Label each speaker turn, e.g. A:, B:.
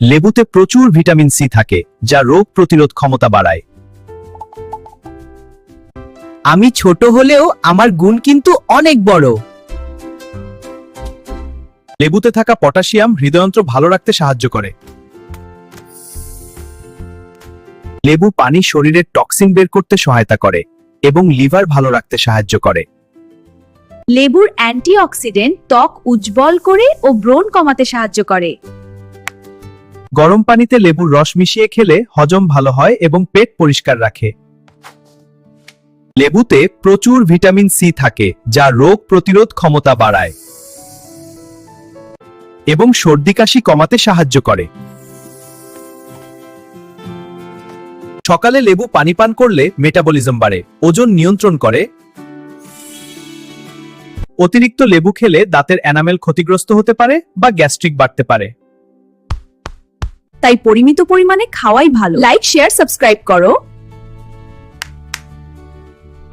A: লেবুতে প্রচুর vitamin C থাকে যা রোগ প্রতিরোধ ক্ষমতা বাড়ায়।
B: আমি ছোট হলেও আমার গুণ কিন্তু অনেক বড়।
A: লেবুতে থাকা পটাশিয়াম হৃদয়যন্ত্র ভালো রাখতে সাহায্য করে। লেবু পানি শরীরের টক্সিন বের করতে সহায়তা করে এবং লিভার ভালো রাখতে সাহায্য করে।
C: লেবুর অ্যান্টিঅক্সিডেন্ট ত্বক উজ্জ্বল করে ও ব্রণ কমাতে সাহায্য করে।
A: গরম পানিতে লেবুর রস মিশিয়ে খেলে হজম ভালো হয় এবং পেট পরিষ্কার রাখে। লেবুতে প্রচুর ভিটামিন সি থাকে যা রোগ প্রতিরোধ ক্ষমতা বাড়ায় এবং সর্দি কাশি কমাতে সাহায্য করে। সকালে লেবু পানি পান করলে মেটাবলিজম বাড়ে, ওজন নিয়ন্ত্রণ করে। অতিরিক্ত লেবু খেলে দাঁতের এনামেল ক্ষতিগ্রস্ত হতে পারে বা গ্যাস্ট্রিক বাড়তে পারে।
C: তাই পরিমিত পরিমাণে খাওয়াই ভালো। লাইক, শেয়ার, সাবস্ক্রাইব করো।